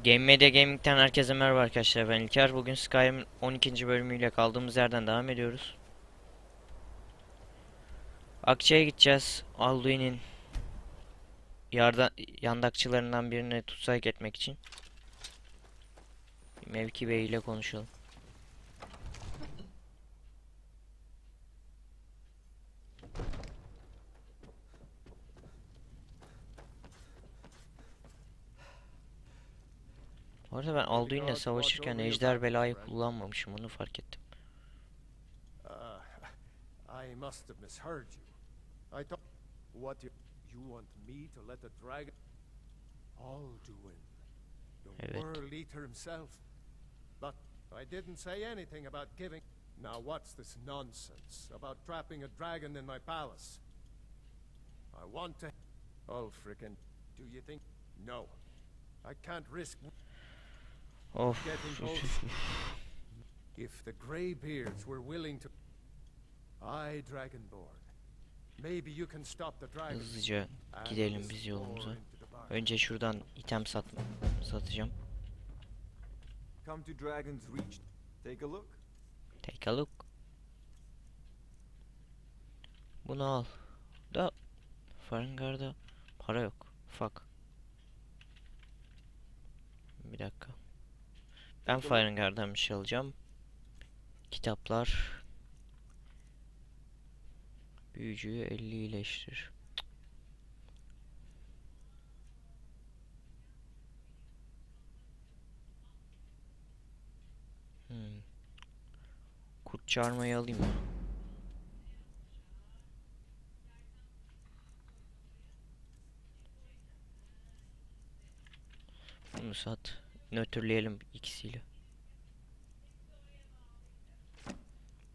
Game Media Gaming'ten herkese merhaba arkadaşlar, ben İlker. Bugün Skyrim'in 12. bölümüyle kaldığımız yerden devam ediyoruz. Akça'ya gideceğiz. Alduinin yandakçılarından birini tutsak etmek için. Mevki Bey ile konuşalım. Bu arada ben Alduin'le savaşırken ejder belayı kullanmamışım, onu fark ettim. I must have misheard you. I thought you want me to let the dragon Alduin, the world eater himself. But I didn't say anything about giving. Now what's this nonsense about trapping a dragon in my palace? I want to. Oh frickin', do you think? No, I can't risk getting both. If the Greybeards were willing to, Dragonborn, maybe you can stop the dragon. Hızlıca gidelim biz yolumuza. Önce şuradan item satacağım. Come to Dragon's Reach. Take a look. Take a look. Bunu al. Da Farengar'da para yok. Fuck. Bir dakika. Ben Farengar'dan bir şey alacağım. Kitaplar. Büyücüyü 50 iyileştir. Kurt çağırmayı alayım mı? Bunu sat. Nötrleyelim ikisiyle.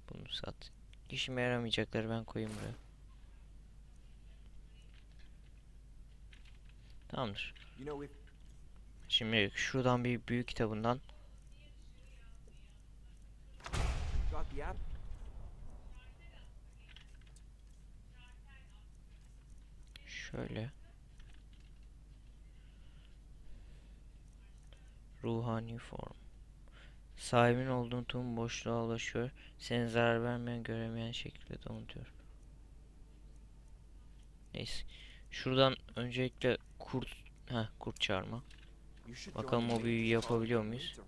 Bunu sat. İşime yaramayacakları ben koyayım buraya. Tamamdır. Şimdi şuradan bir büyük kitabından. Şöyle. Ruhani form. Sahibin olduğun tüm boşluğa ulaşıyor. Seni zarar vermeyen, göremeyen şekilde donutuyor. Neyse. Şuradan öncelikle kurt çağırma. Bakalım o büyüyü yapabiliyor muyuz?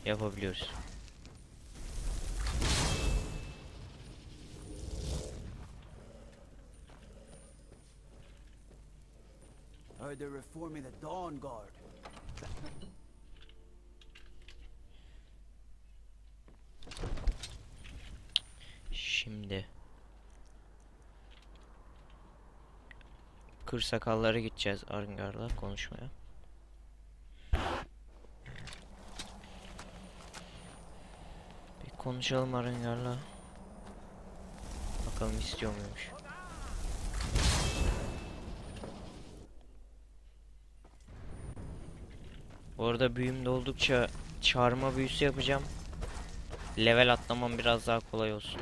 Yapabiliyoruz. They're reforming the Dawn Guard. Şimdi Kırsakallara gideceğiz Arıngar'la konuşmaya. Bir konuşalım Arıngar'la. Bakalım istiyor muymuş. Bu arada büyüm de oldukça çağırma büyüsü yapacağım. Level atlamam biraz daha kolay olsun.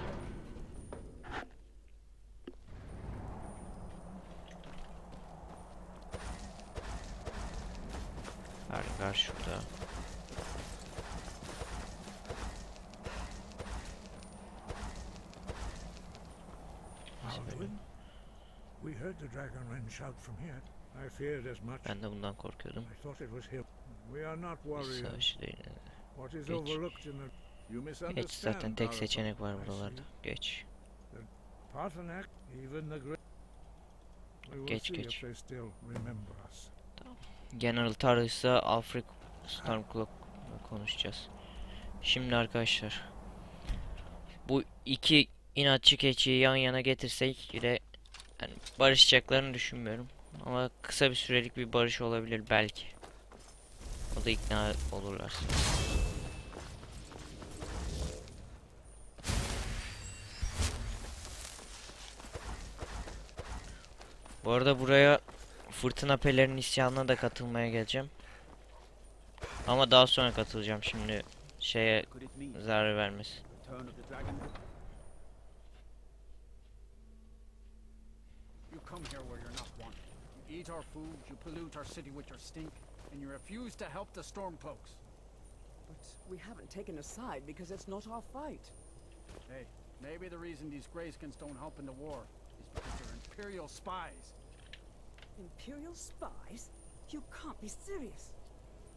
Arıngar şurada. We heard the dragon shout from here. I feared as much. Ben de bundan korkuyordum. I thought it was him. We are not warriors. Savaşı değil. What is overlooked in the you misunderstand. Geç, zaten tek seçenek var buralarda. Geç. Parthenac, even the great. Geç. Tamam. General Tarıs'la Alfred Stormcloak'la konuşacağız. Şimdi arkadaşlar, bu iki inatçı keçiyi yan yana getirsek yine yani barışacaklarını düşünmüyorum. Ama kısa bir sürelik bir barış olabilir belki. O da ikna olurlar. Bu arada buraya Fırtına Pelerin isyanına da katılmaya geleceğim. Ama daha sonra katılacağım, şimdi şeye zarar vermez. eat our food, you pollute our city with your stink, and you refuse to help the Stormcloaks. But we haven't taken a side because it's not our fight. Hey, maybe the reason these Greyskins don't help in the war is because they're Imperial spies. Imperial spies? You can't be serious.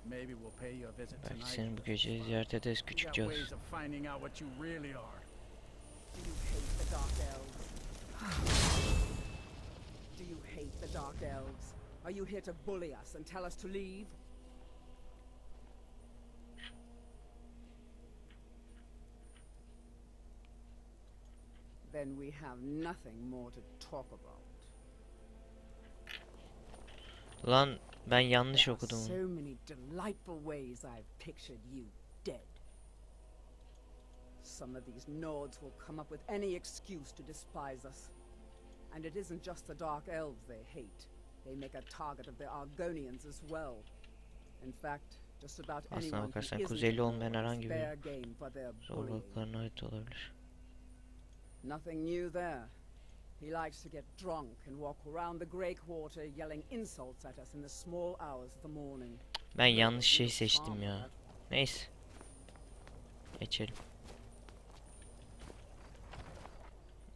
Maybe we'll pay you a visit Belki tonight. seni bu gece ziyaret ederiz We küçük got cadı. ways of finding out what you really are. Do you hate the Dark Elves? Do you hate the Dark Elves? Are you here to bully us and tell us to leave? Then we have nothing more to talk about. Lan ben yanlış There are okudum. so many delightful ways I've pictured you dead. Some of these Nords will come up with any excuse to despise us. And it isn't just the Dark Elves they hate. They make a target of the Argonians as well. In fact, just about Aslına anyone who bakarsan isn't kuzeyli a olmayan Nord is herhangi fair bir game for their bullying. zorbalıklarına ait olabilir. Nothing new there. He likes to get drunk and walk around the Grey Quarter yelling insults at us in the small hours of the morning. Ben yanlış şey seçtim ya. Neyse. Geçelim.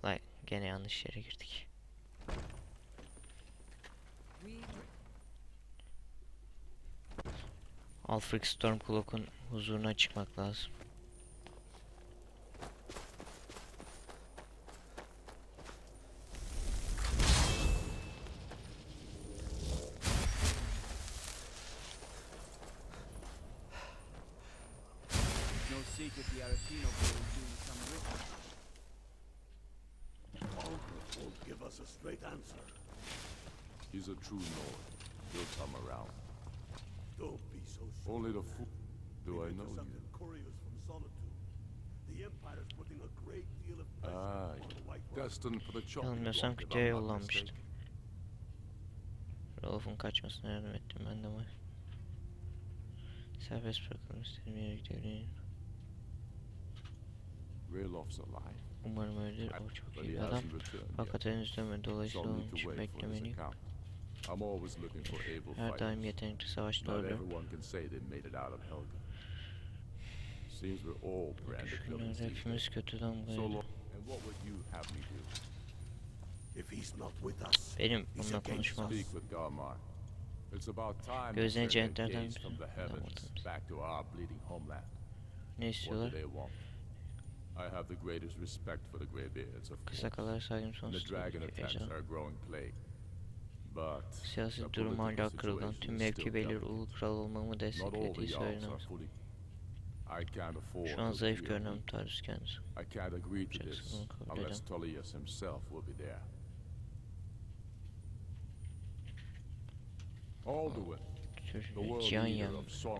Vay gene yanlış yere girdik. Alfred Stormcloak'un huzuruna çıkmak lazım. No secret the Aretino boy is doing some ritual. Alfred won't give us a straight answer. He's a true Nord. He'll come around. Don't be so sure. Only the fool. Do I know you? Intercepted couriers from Solitude. The Empire is putting a great deal of Ah, pressure on the White Rose. destined for the chopping Yanılmıyorsam block, if kütüğe I'm not yollanmıştım. mistaken. Rolf'un kaçmasına yardım ettim ben de ama. Serbest bırakalım istedim yere gidelim. Raylof's alive. Umarım öyledir. O çok But iyi he bir adam. hasn't returned yet. Fakat henüz dönmedi. So Dolayısıyla I'll onun need to için wait for his beklemeliyim. account. I'm always looking for able Her daim fighters. yetenekli savaşta Not oluyor. everyone can say they made it out of Helga. Seems we're all branded Şu villains günlerde these hepimiz days. kötü So damgaydı. long. And what would you have me do? If he's not with us, Benim he's bununla against konuşmam. us. Speak with Galmar. It's about time we Gözlerine turn their cennetlerden gaze from the heavens damlatırız. back to our bleeding homeland. Ne What do istiyorlar? they want? I have the greatest respect for the Greybeards, of course. Kısakalara saygım And the sonsuz. dragon attacks Ejder. are a growing plague. But Siyasi the durum hala political kırılgan. situation Tüm is mevki still belir delicate. ulu kral olmamı Not all desteklediği the Yarls are söylenemez. fully. I can't afford Şu an to zayıf be a görünen weak. Tarus kendisi. I can't agree to Jackson this bunu kabul unless edemem. Tullius himself will be there. Alduin, Türlü Cihan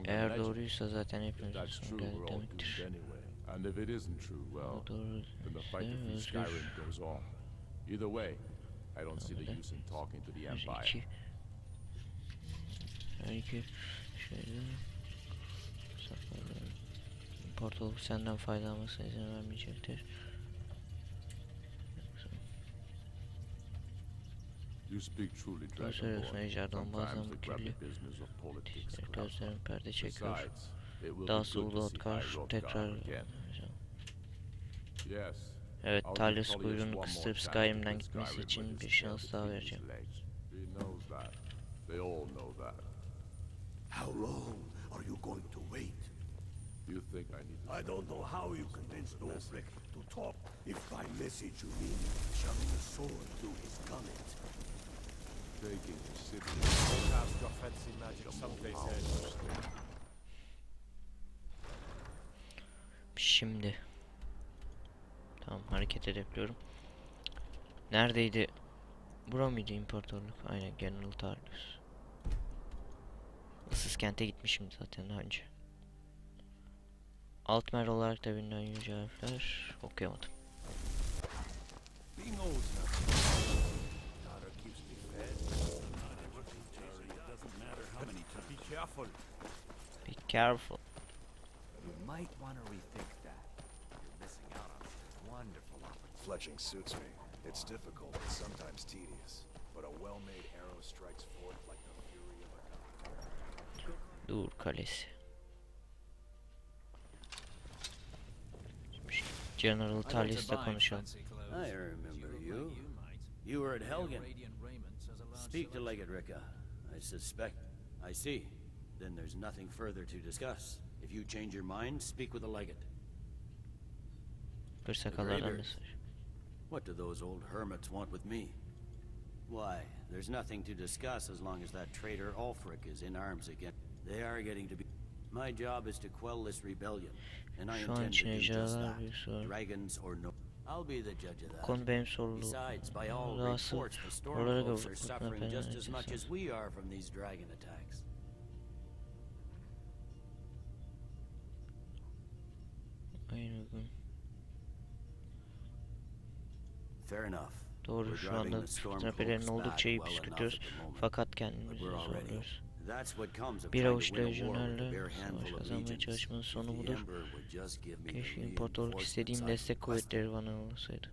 eğer doğruysa zaten if hepimizin that's sonu true, geldi we're all doomed demektir. anyway. And if it isn't true, well, O doğru then the fight to free ise Skyrim özgür. goes on. Either way, I don't see the Anladım. use in talking to the Her Empire. iki şöyle saklanıyorum. İmparatorluk senden faydalanmasına izin vermeyecektir. You speak truly, Doğru söylüyorsun Dragonborn. Ejder'den bazen Sometimes bu the grubby kirli business of politics işler clouds gözlerin up. perde çekiyor. Besides, it will be Dahası good to Ulu see Otkar Hrothgar tekrar again. Yes. evet I'll Talyos give Tullius kuyruğunu one more kıstırıp chance to Skyrim'den get gitmesi Skyrim için with bir his tail şans daha between his vereceğim. legs. He knows that. They all know that. How long are you going to wait? You think I need to I don't know how you convinced Ulfric to talk. If by message you mean shoving a sword through his gullet. taking the city? Cast your fancy magic someplace else. Şimdi tamam hareket edebiliyorum. Neredeydi? Bura mıydı imparatorluk? Aynen General Tarlus. Issız kente gitmişim zaten daha önce. Altmer olarak da bilinen yüce harfler okuyamadım. He knows now. Daughter keeps me fed. Be careful. Be careful. You might want to rethink that. You're missing out on some wonderful opportunities. Fletching suits me. It's difficult and sometimes tedious, but a well-made arrow strikes Dur Kalesi. General Talis'le konuşalım. I remember you. You were at Helgen. Speak to Legate Ricka. I suspect. I see. Then there's nothing further to discuss. If you change your mind, speak with the Legate. Kırsakallardan mesaj. What do those old hermits want with me? Why, there's nothing to discuss as long as that traitor Ulfric is in arms again. They are getting to be... My job is to quell this rebellion, and I Şu an intend to için do just ejderhalar that. bir sorun. Dragons or no... I'll be the judge of Bu that. konu benim sorumluluğum. Besides, by all Rahatsız reports, the oralara Stormcloaks are gitmem suffering just as much edeceğiz. as we are from these dragon attacks. Aynen uygun. Fair enough. Doğru, We're şu driving anda the fırtına Stormcloaks pelerini back oldukça iyi well enough püskürtüyoruz. at the moment. Fakat But kendimizi we're all ready. zorluyoruz. That's what comes of Bir trying avuç to win a war with a lejyonerle bare savaş handful of kazanmaya legions. çalışmanın If sonu the budur. Emperor would just give me the Keşke imparatorluk reinforcements istediğim I've destek requested. kuvvetleri bana olsaydı.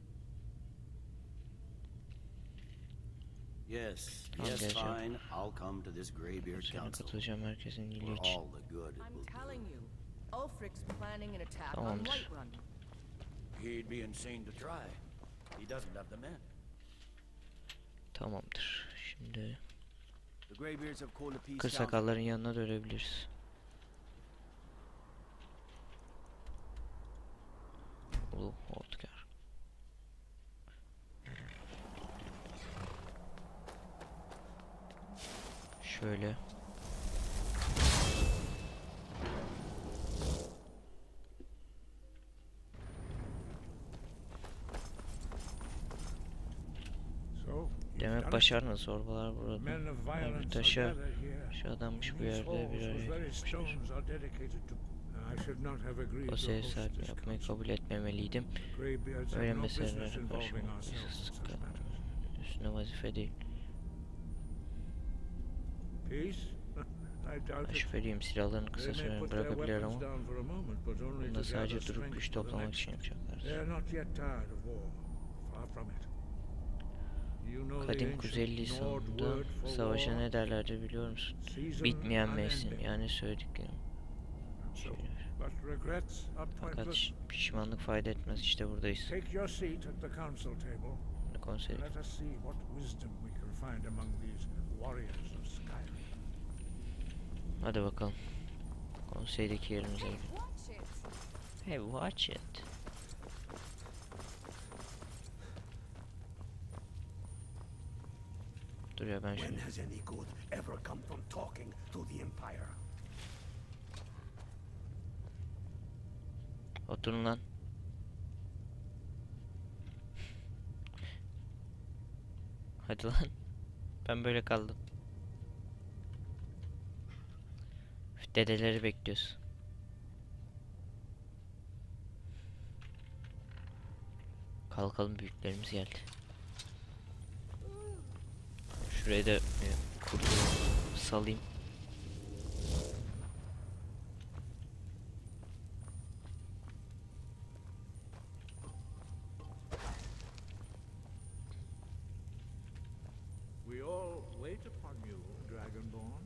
Yes, Tamam, yes, geleceğim. fine. I'll come to this Greybeard Sana Council. katılacağım herkesin iyiliği For için. all the good it I'm will do. telling you, Ulfric's planning an attack on Tamamdır. Whiterun. He'd be insane to try. He doesn't have the men. Tamamdır. Şimdi The Greybeards have called a peace council. kırsakalların yanına dönebiliriz. Ulu Hotkar. Şöyle. So, Demek başardınız zorbalar burada. men of Bir violence are taşa gathered here. aşağıdanmış bu These yerde halls, bir whose araya very gelmişler. stones are dedicated to... I should not have agreed O to ev host sahibi this yapmayı council. kabul etmemeliydim. Greybeards Öyle have no business meselelere involving karışmak ourselves in such matters. üstüne vazife değil. Peace? I doubt Ben it. şüpheliyim, silahlarını kısa They may süre put their bırakabilir weapons ama down for a moment, but only bunu to da sadece gather durup strength güç for the toplamak next. için yapacaklar. They are not yet tired of war. Far from it. You know the Kadim ancient Kuzey Nord lisanında word for savaşa war? ne derlerdi biliyor musun? Season Bitmeyen mevsim, unending. yani söylediklerim. So, but regrets are Fakat pointless. pişmanlık fayda etmez, işte buradayız. Take your seat at the council table. Konsey. Let us see what wisdom we can find among these warriors of Skyrim. Hadi bakalım. Konseydeki yerimize gidelim. Watch it! Hey, watch it. Dur ya, ben When şunu... has any good ever come from talking to the Empire? Oturun lan. Hadi lan. Ben böyle kaldım. Üf, dedeleri bekliyoruz. Kalkalım, büyüklerimiz geldi. Şurayı da salayım. We all wait upon you, Dragonborn.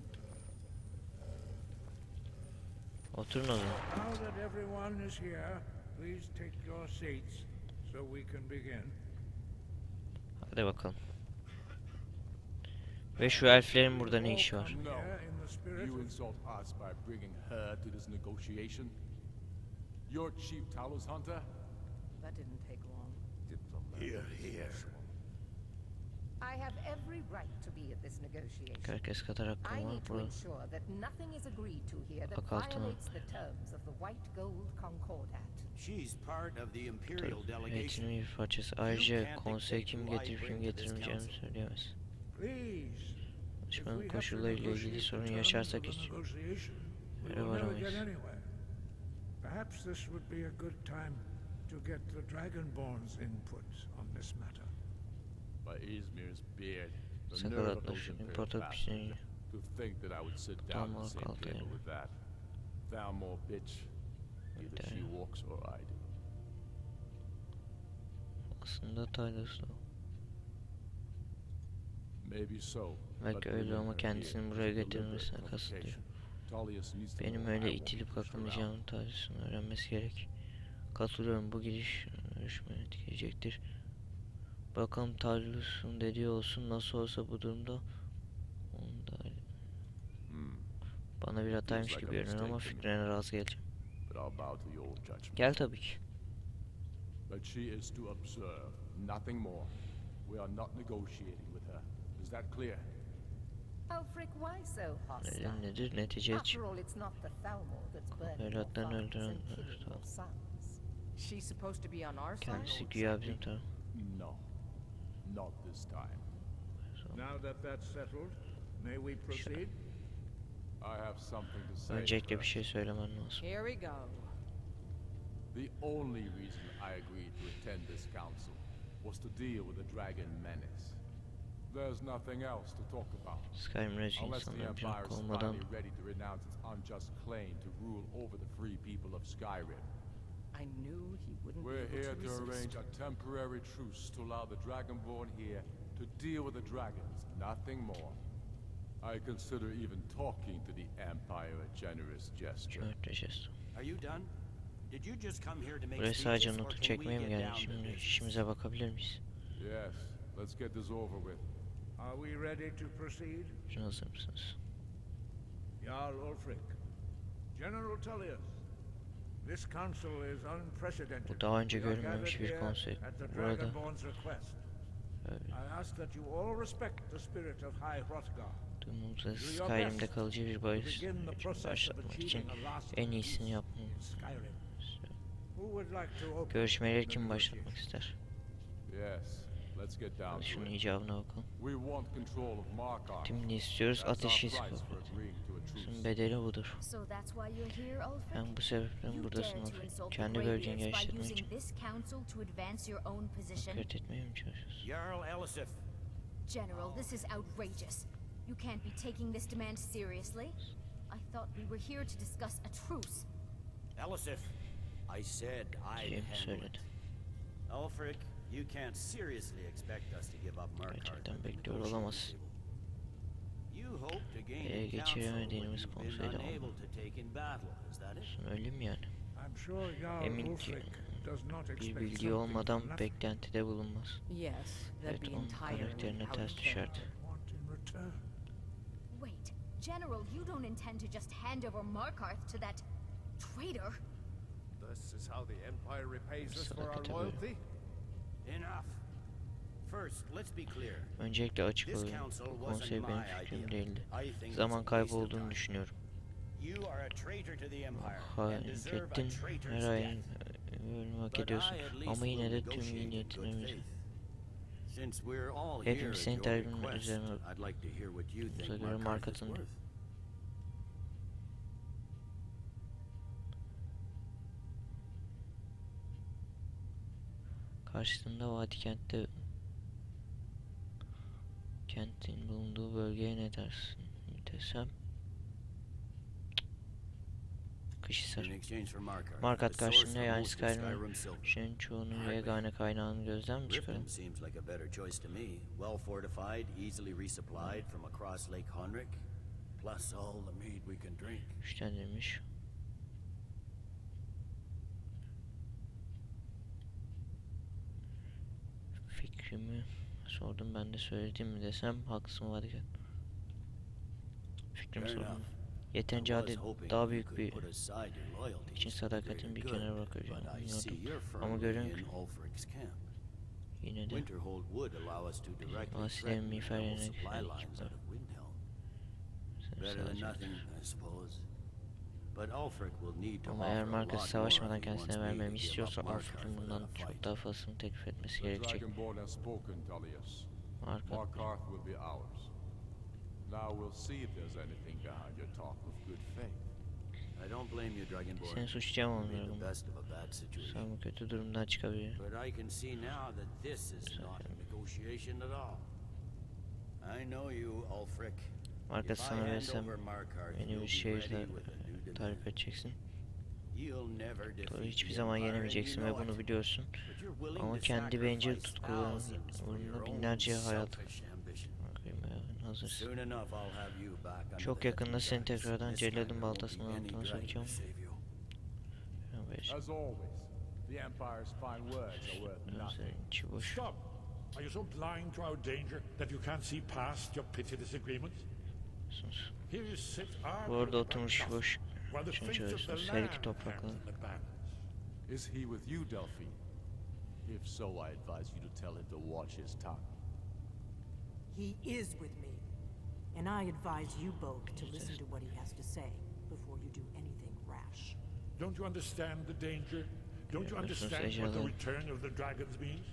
Oturun o zaman. Now that everyone is here, please take your seats so we can begin. Hadi bakalım. Ve şu elflerin burada ne All işi var? come here in the spirit You of insult us by bringing her to this negotiation? Your chief Talos hunter? That didn't take long. Here, here. I have every right to be at this negotiation. Herkes kadar I hakkım var. need to Burada ensure that nothing is agreed to here that Bak altına. violates the terms of the White Gold Concordat. She's part of the Imperial delegation. eğitimin bir parçası. Ayrıca konsey kim getirip kim getirmeyeceğini söyleyemez. please. Anlaşmanın koşullarıyla ilgili sorun yaşarsak hiç yere varamayız. Perhaps this would be a good time to get the Dragonborn's input on this matter. By Izmir's beard, the nerve of Sakalatlar those şu imperial imparatorluk bastards. pisliğini. To think that I would sit down at Tamam, the same kaldı table yani. with that. Thalmor bitch. Either she Yani. walks or I do. Aslında Tyler's o. Maybe so. Belki but öyle bringing ama her kendisini here buraya is a deliberate getirmesine kastediyor. provocation. Tullius needs to Benim know I öyle won't be itilip pushed around. kakılmayacağımın tarihini öğrenmesi gerek. Katılıyorum, bu gidiş görüşmeyi etkileyecektir. Bakalım Tullius'un dediği olsun, nasıl olsa bu durumda onu da bana bir hataymış gibi görünüyor ama fikrine razı geleceğim. But I'll bow to your judgment. Gel tabii ki. But she is to observe, nothing more. We are not negotiating with her. Is that clear? Ulfric, why so hostile? Neden nedir? Netice After all, it's not the Thalmor that's burning your evlatlarını farms öldüren and killing your sons. She's supposed to be on our side? kendisi güya bizim taraf. No. Not this time. Now that that's settled, may we proceed? I have something to say. Öncelikle bir first. şey söylemem lazım. Here we go. The only reason I agreed to attend this council was to deal with the dragon menace. There's nothing else to talk about. Skyrim rejim Unless the insanların can Empire is olmadan finally ready to renounce its unjust claim to rule over the free people of Skyrim. I knew he wouldn't We're be able here to to resist. arrange a temporary truce to allow the Dragonborn here to deal with the dragons, nothing more. I consider even talking to the Empire a generous gesture. şöyle jest. Are you done? Did you just come here to make Buraya sadece speeches, or notu can çekmeye we mi get geldik? down to Şimdi business? işimize bakabilir miyiz? Yes, let's get this over with. Are we ready to proceed? Şuna hazır mısınız? Jarl Ulfric, General Tullius, this council is unprecedented. Bu daha önce We are görülmemiş gathered bir here konsey. at the Burada Dragonborn's request. öyle I ask that you all respect the spirit of High Hrothgar. durumumuzda Skyrim'de kalıcı bir barış Begin the process of başlatmak için achieving a lasting en iyisini peace yapmamız. in Skyrim. Who would like to open Görüşmeleri the kim başlatmak negotiations? ister? Yes, let's get down to Şunun it. icabına bakalım. We want control of Markarth. Timni istiyoruz, That's our ateşi price kabul for et. agreeing to a Bunun truce. bedeli budur. So that's why you're here, Ulfric? Ben bu sebepten You buradasın dare to Ulfric. insult the Kendi bölgeni Greybeards by geliştirmek using için this council to advance your own position? hakaret etmeye mi çalışıyorsun? Jarl Elisif, General, this is outrageous. You can't be taking this demand seriously. I thought we were here to discuss a truce. Elisif, I said I'd Diyeceğimi handle it. söyledi. Ulfric, you can't seriously expect us to give up Markarth Gerçekten at the bekliyor negotiating olamaz. table. You hope to gain Ele in council what geçiremediğimiz you've been konseyde unable olma. to take in battle, is that it? Öyle mi yani? I'm sure Jarl Emin ki Ulfric does not bir expect bilgi something olmadan from nothing. beklentide bulunmaz. Yes, that'd Evet, be onun entirely karakterine out ters of düşerdi. character. Want in return. Wait, General, you don't intend to just hand over Markarth to that traitor? This is how the Empire repays us for our Sadakate böyle. loyalty? Enough. First, let's be clear. Öncelikle açık This olayım. council Bu wasn't konsey my benim idea. fikrim değildi. I think it's Zaman a kaybı waste of olduğunu time. düşünüyorum. You are a traitor to the Empire and Hain deserve a ettin, traitor's her hain death. ölümü hak But I ediyorsun. at least Ama yine will de tüm negotiate iyi in niyetine good eminim. faith. Since we're all Hepimiz here at senin your talebinin request, üzerine I'd like to hear what you Bize think göre Markarth is Markarth'ın worth. karşısında vadi kentin bulunduğu bölgeye ne dersin desem? Kışhisar. In exchange for Markarth, Markarth the source karşılığında of yani most of Skyrim'in Skyrim silver. şeyin çoğunun Hardly. yegane kaynağını gözden mi çıkarın? Riften seems like a better choice to me. Well fortified, easily resupplied from across Lake Honrick, plus all the mead we can drink. Güçlendirilmiş. Fikrimi sordum, ben de söyledim mi desem haklısın vadiken. Fikrimi Fair sordum. enough. Yeterince I adil, was hoping daha you büyük could bir put aside your loyalties için for sadakatin bir greater kenara good, bırakacağını but I see biliyordum. you're Ama firmly görüyorum in ki Ulfric's camp. yine de Winterhold would allow us to directly Vasilerin threaten the miğfer rebel yerine supply giden lines ekipler. out of Windhelm. seni Better than savaşacaktır. nothing, I suppose. But Ulfric will need to Ama offer eğer a Markarth lot savaşmadan more if he kendisine wants me to vermemi give istiyorsa up Markarth Alfred'in bundan without a çok fight. daha fazlasını teklif etmesi The gerekecek. Dragonborn has spoken, Tullius. Markarth Markarth will be ours. Now we'll see if there's anything behind your talk of good faith. I don't blame you, Dragonborn. seni suçlayamam You made onları the ama best of a bad situation. sen bu kötü durumdan çıkabilir. But I can see now that this is not a negotiation at all. I know you, Ulfric. Markarth If I sana hand versem over Markarth, beni you'll bir be şehirle ready with a new demand. tarif edeceksin. You'll never Doğru, defeat hiçbir the zaman Empire and yenemeyeceksin you ve know bunu it. biliyorsun. But you're willing Ama to kendi bencil sacrifice tutkuların thousands for your uğruna own binlerce hayat selfish ambition. hazır hazırız. Soon enough I'll have you back under Çok the yakında heavenly seni skies. tekrardan This time celladın there won't be baltasının any altına dragon to sokacağım. save you. As always, the Empire's fine words are worth nothing. Gözlerin içi boş. Stop! Are you so blind to our danger that you can't see past your petty disagreements? Sus. Here you sit Bu arguing arada about oturmuş nothing, boş. while the Şunu fate of the çağırıyorsunuz. Her iki land toprakla. hangs in the balance. Is he with you, Delphine? If so, I advise you to tell him to watch his tongue. He is with me. And I advise you both to listen to what he has to say before you do anything rash. Don't you understand the danger? Don't you Yeah, understand that's what the what return of the dragons means?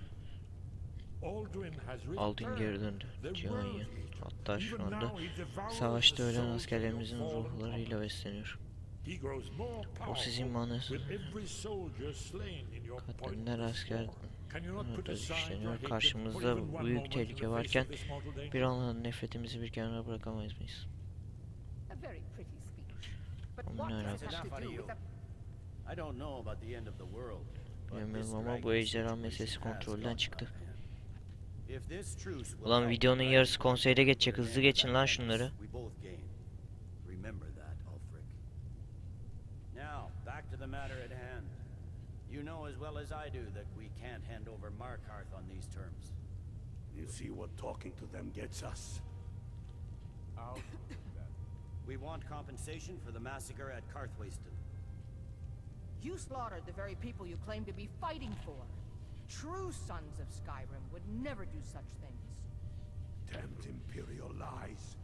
Alduin has Alduin geri döndü. The Cihan world hatta şu even anda now he devours savaşta the ölen souls of askerlerimizin your fallen ruhlarıyla besleniyor. He grows more O sizin powerful manasınız. with every soldier slain in your Katlenler pointless asker war. Can you not put burada aside your güçleniyor. hatred Karşımızda for even one büyük moment in tehlike the face varken of this mortal danger? bir anla nefretimizi bir kenara bırakamayız mıyız? A very pretty speech. But Ama what ne does it alakası? have to do with the... I don't know about the end of the world. but Bilmiyorum this ama dragon bu ejderha situation meselesi has kontrolden gotten çıktı. out of hand. If this truce will Ulan help videonun the yarısı dragon konseyde geçecek. put an Hızlı end to geçin that lan menace, şunları. we both gain. Remember that, Ulfric. Now, back to the matter at hand. You know as well as I do that we can't hand over Markarth on these terms. You see what talking to them gets us. Out with them. We want compensation for the massacre at Karthwasten. You slaughtered the very people you claim to be fighting for. True sons of Skyrim would never do such things. Damned Imperial lies.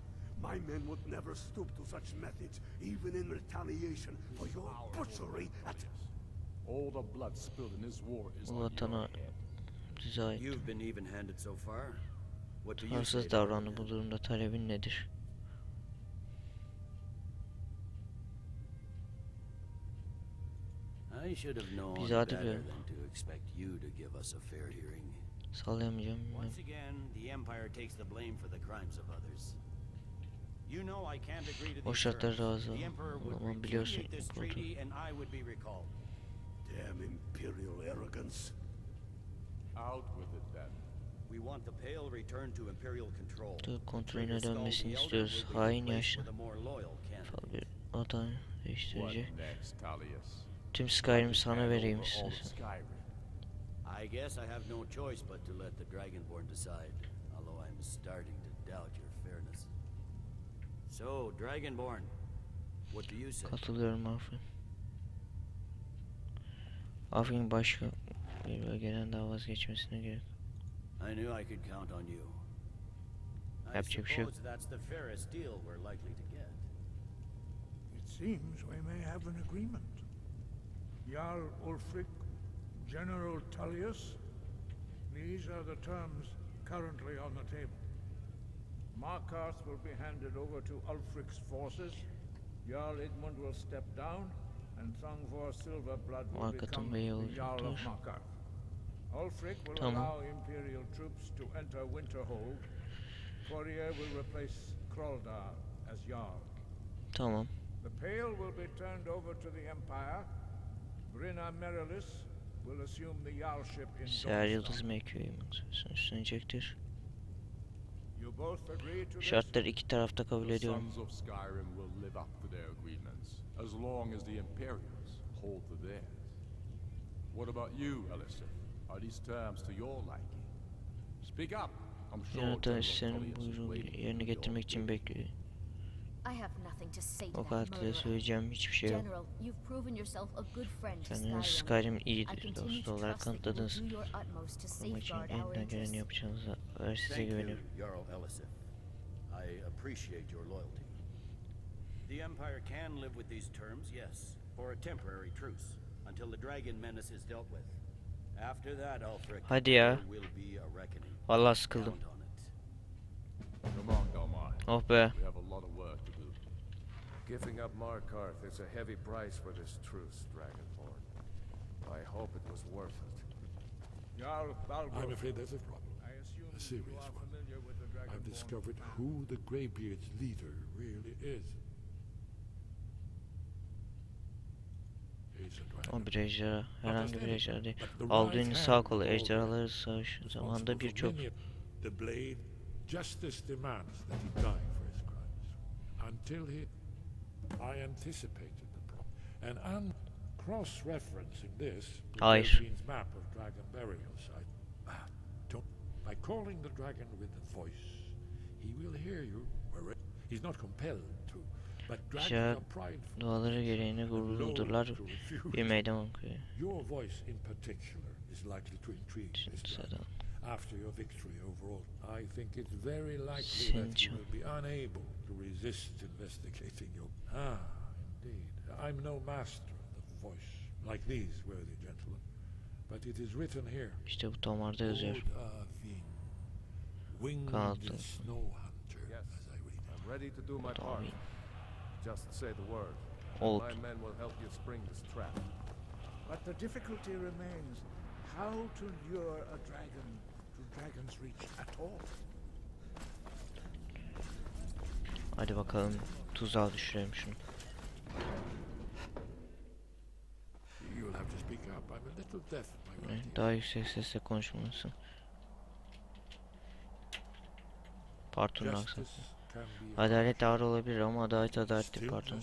My men would never stoop to such methods, even in retaliation for your butchery at... All the blood spilled in this war is Bu on your vatana head. bize ait. You've been even-handed so far. What do you say Tutarsız to davrandı. that? Bu durumda talebin nedir? I should have known Biz hadi better be. than to expect you to give us a fair hearing. Sallayamayacağım. bilmiyorum. Once again, the Empire takes the blame for the crimes of others. You know I can't agree to O these şartlara terms. razı The Emperor would olmam biliyorsun. repudiate this Oldu. treaty and I would be recalled. Damn Imperial arrogance. Out with it then. We want the Pale returned to Imperial control. Tık kontrolüne Traitor Skull dönmesini the Elder istiyoruz. will be Hain replaced yaşlı. with a more loyal candidate. Fal bir aday What değiştirici. next, Talius? Tüm Skyrim sana Hand vereyim over all of istersen. Skyrim. I guess I have no choice but to let the Dragonborn decide, although I'm starting to doubt your fairness. So, Dragonborn, what do you say? Katılıyorum Afrin. Afrin başka bir bölgeden daha vazgeçmesine gerek. I knew I could count on you. I Yapacak bir şey yok. suppose that's the fairest deal we're likely to get. It seems we may have an agreement. Jarl Ulfric, General Tullius, these are the terms currently on the table. Markarth will be handed over to Ulfric's forces. Jarl Igmund will step down, and Thongvor Silverblood will Markarth'ın become beyi the Jarl of olacaktır. Markarth. Ulfric will Tamam. allow Imperial troops to enter Winterhold. Courier will replace Kroldar as Jarl. Tamam. The Pale will be turned over to the Empire. Brina Merilis will assume the Jarlship in Seher Yıldız Dornstone. mevkiyi üstlenecektir. You both agree to this? Şartları iki tarafta kabul The ediyorum. sons of Skyrim will live up to their agreements, as long as the Imperials hold to theirs. What about you, Elisif? Are these terms to your liking? Speak up. I'm sure Yöneten General senin Tullius is buyruğunu waiting for yerine your getirmek için bill. bekliyor. I have nothing to say to O that kadar murderer. söyleyeceğim hiçbir şey yok. General, you've proven yourself a good friend to Kendiniz Skyrim. Skyrim I iyidir continue dostu to olarak trust that you will kanıtladınız. do your utmost to Korumak için safeguard our elinden geleni interests. yapacağınıza size Thank you, güveniyorum. Jarl Elisif. I appreciate your loyalty. The Empire can live with these terms, yes, for a temporary truce, until the dragon menace is dealt with. After that, Ulfric, Hadi ya. there will be a reckoning. Vallahi sıkıldım. Count on it. Come on, Galmar. Oh be. We have a lot of work to do. Giving up Markarth is a heavy price for this truce, Dragonborn. I hope it was worth it. Jarl Balgruuf, I'm afraid there's a problem. I assume A serious you are one. familiar with the Dragonborn. I've discovered who the Greybeard's leader really is. He's a dragon. O bir ejderha. Herhangi bir ejderha değil. But the Alduin'in right sağ hand kolu of ejderhaları Alduin, savaş responsible zamanında for birçok many of the blade, Justice demands that he die for his crimes. Until he... I anticipated the problem. And cross-referencing this with Delphine's map of dragon burial site. By calling the dragon with the voice, he will hear you wherever. He's not compelled to. But dragons are prideful. Doğaları gereğine gururludurlar. Bir meydan okuyor. Your voice in particular is likely to intrigue this dragon. After your victory overall, I think it's very likely that you will be unable to resist investigating your... Indeed. I'm no master of the voice, like these worthy gentlemen. But it is written here. İşte bu tomarda yazıyor. Kanatlı. Yes, I'm ready to do my part. Just say the word. My men will help you spring this trap. But the difficulty remains how to lure a dragon to Dragon's Reach at all. Hadi bakalım tuzağa düşürelim şunu. You'll have to speak up. I'm a little deaf, my lord. Daha yüksek sesle konuşmalısın. Partonun aksası. Adalet ağır olabilir ama adalet adaletli Parton.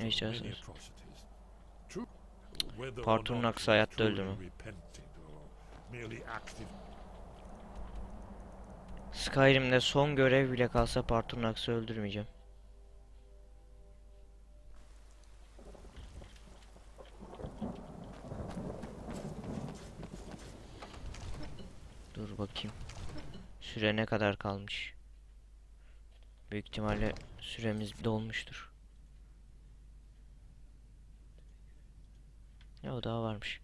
Ne istersiniz? Partonun aksı hayatta öldü mü? Skyrim'de son görev bile kalsa Partonun aksı öldürmeyeceğim. Dur bakayım. Süre ne kadar kalmış? Büyük ihtimalle süremiz dolmuştur. Ya daha varmış.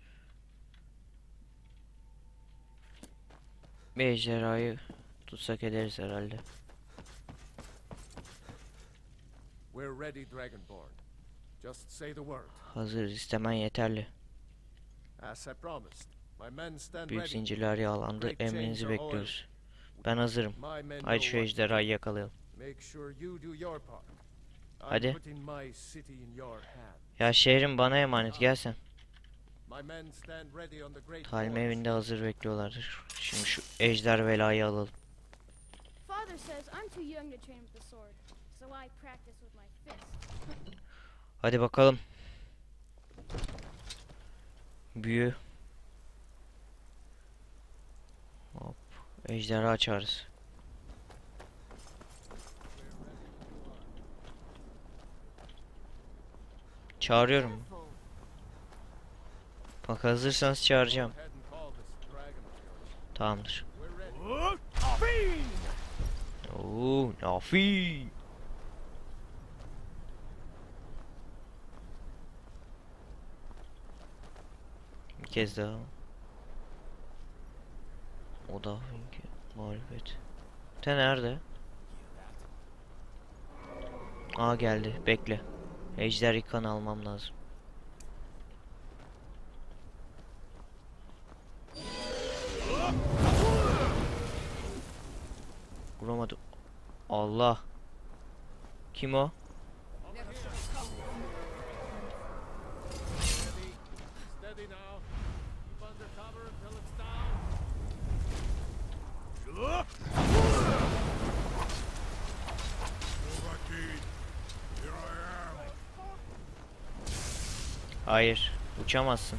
Bir ejderhayı tutsak ederiz herhalde. We're ready, Dragonborn. Just say the word. Hazır, istemen yeterli. As I promised, my men stand Büyük ready. zincirler yağlandı. Emrinizi bekliyoruz. Ben hazırım. Haydi şu ejderhayı yakalayalım. Hadi. Ya şehrim bana emanet, gel sen. Talim evinde hazır bekliyorlardır. Şimdi şu ejder velayı alalım. Hadi bakalım. Büyü. Hop. Ejderha çağırız. Çağırıyorum. Bak hazırsanız çağıracağım. Tamamdır. Oo, Nafi. Bir kez daha. O da muhalefet. Te nerede? Aa geldi. Bekle. Ejder yıkanı almam lazım. Vuramadım. Allah. Kim o? Hayır, uçamazsın.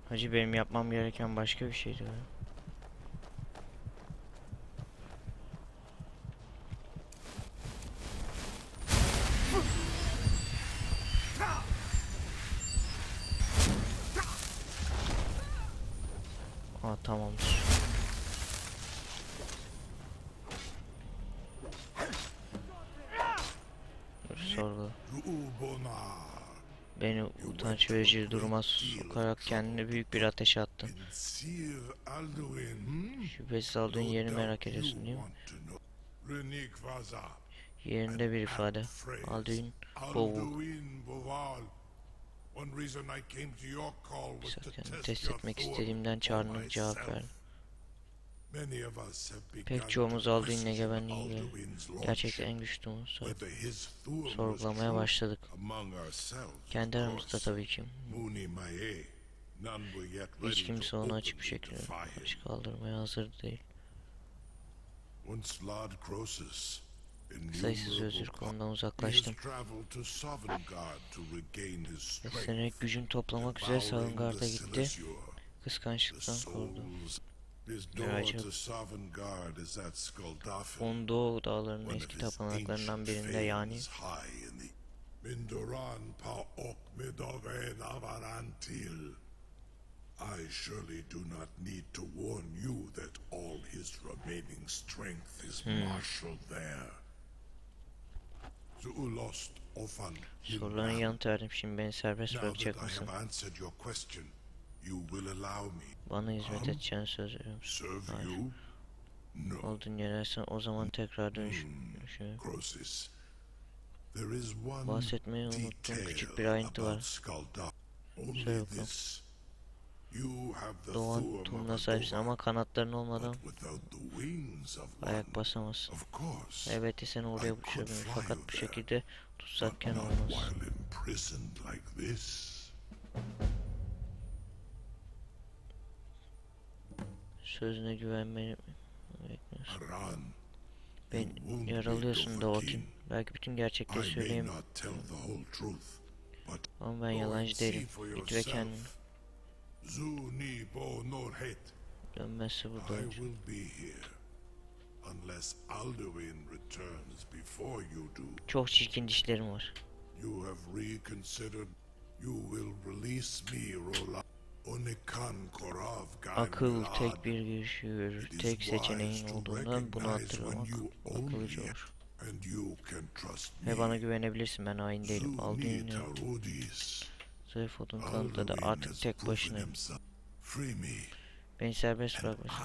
Hacı benim yapmam gereken başka bir şeydi ya. Aa tamamdır. sorgula. Beni utanç verici duruma sokarak kendine büyük bir ateşe attın. Şüphesiz Alduin yerini merak ediyorsun değil mi? Yerinde bir ifade. Alduin boğul. Bizzat kendimi test etmek istediğimden çağrına cevap verdim. Pek çoğumuz Alduin'in egemenliğiyle gerçekten en güçlü mü sorgulamaya başladık. Kendi aramızda tabii ki. Hiç kimse onu açık bir şekilde açık kaldırmaya hazır değil. Sayısız özür konudan uzaklaştım. Beslenerek gücünü toplamak üzere Savangard'a gitti. Kıskançlıktan korktu. On Doğu dağlarının eski tapınaklarından birinde yani I surely do not need to warn you that all his remaining strength is marshaled there. Sorularına yanıt verdim. Şimdi beni serbest bırakacak mısın? Bana hizmet edeceğini söz veriyorum. Hayır. Olduğun yerlersen o zaman tekrar dönüşüyor. Bahsetmeyi unuttuğum küçük bir ayrıntı var. Söyle bakalım. Doğan tohumuna sahipsin ama kanatların olmadan ayak basamazsın. Elbette seni oraya uçurabilir fakat bu şekilde tutsakken olmaz. Sözüne güvenmeni bekliyorsun. Beni yaralıyorsun Doğakin. Belki bütün gerçekleri söyleyeyim. Ama ben yalancı değilim. Git ve kendini. Dönmezse burada olacağım. Çok çirkin dişlerim var. Akıl tek bir girişi görür. Tek seçeneğin olduğundan bunu hatırlamak akıllıca olur. Ve bana güvenebilirsin, ben hain değilim. Alduin'in zayıf olduğunu kanıtladı, artık tek başınayım. Beni serbest bırakmasın.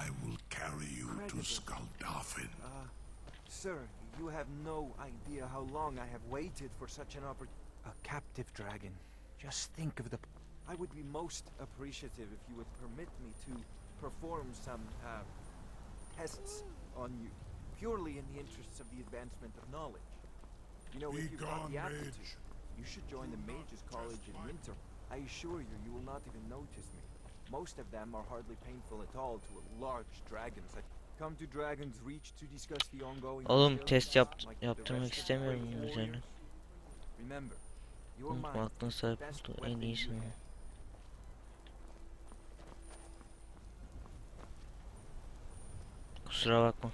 Sir, you have no idea how long I have waited for such an opportunity. A captive dragon. Just think of the... I would be most appreciative if you would permit me to perform some tests on you, purely in the interests of the advancement of knowledge. You know, if you've got the aptitude, you should join the Mages College in winter. I assure you, you will not even notice me. Most of them are hardly painful at all to a large dragon. Come to Dragon's Reach to discuss the ongoing... Oğlum test yaptırmak istemiyorum bunun üzerine. Unutma, aklına sahip olduğu en iyisin. Kusura bakma.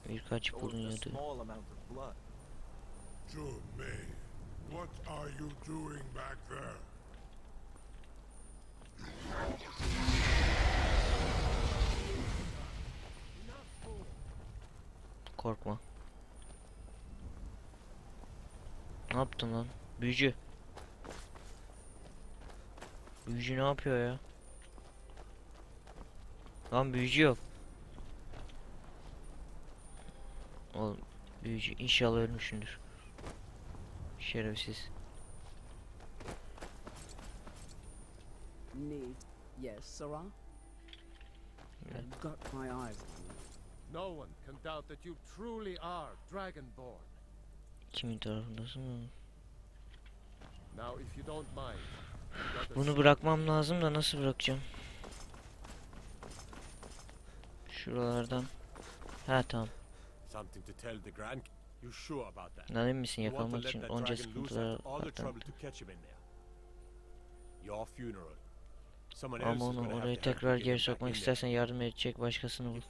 Birkaç bulunuyordu. What are you doing back there? Korkma. Ne yaptın lan? Büyücü. Büyücü ne yapıyor ya? Lan büyücü yok. Oğlum büyücü inşallah ölmüşsündür. Şerefsiz. Yes, Sarah? I've got my eyes on you. No one can doubt that you truly are Dragonborn. Kimin tarafındasın mı? Now if you don't mind. Bunu bırakmam lazım da nasıl bırakacağım? Şuralardan. Ha tamam. Emin misin yakalamak için onca sıkıntılara atlattım. Ama onu oraya tekrar geri sokmak istersen yardım edecek başkasını bul.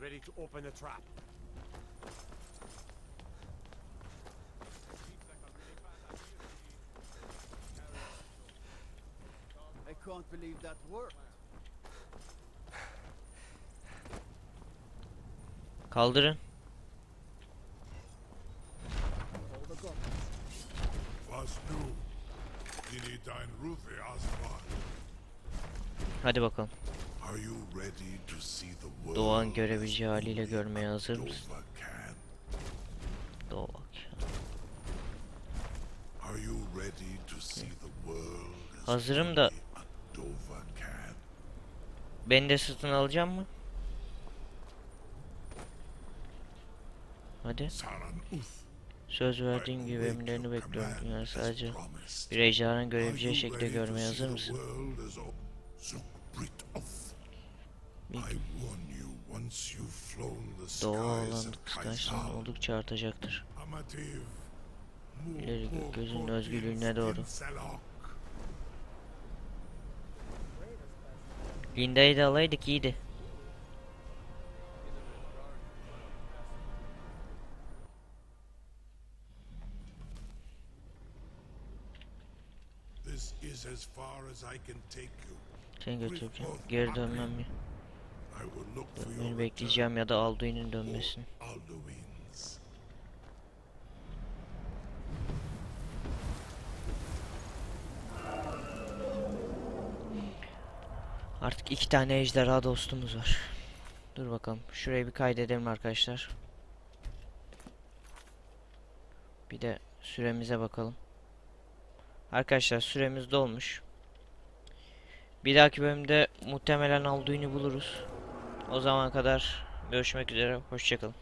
I can't believe that worked. Kaldırın. Hadi bakalım. Are you ready to see the world Doğan görebileceği haliyle görmeye hazır mısın? Doğan. Are you ready to see the world as Hazırım da Dova can? beni de satın alacağım mı? Hadi. Söz verdiğim gibi emirlerini bekliyorum. Dünya sadece bir ejderhanın görebileceği şekilde görmeye hazır mısın? Doğu olan kıskançlığın oldukça artacaktır. İleri gözünün özgürlüğüne doğru. Linda'yı da alaydık iyiydi. This is as far as I can take you. Seni götüreceğim. Geri dönmem mi? I will look for Beni your bekleyeceğim ya da Alduin'in dönmesini. Alduins. Artık 2 tane ejderha dostumuz var. Dur bakalım. Şurayı bir kaydedelim arkadaşlar. Bir de süremize bakalım. Arkadaşlar süremiz dolmuş. Bir dahaki bölümde muhtemelen Alduin'i buluruz. O zamana kadar görüşmek üzere. Hoşça kalın.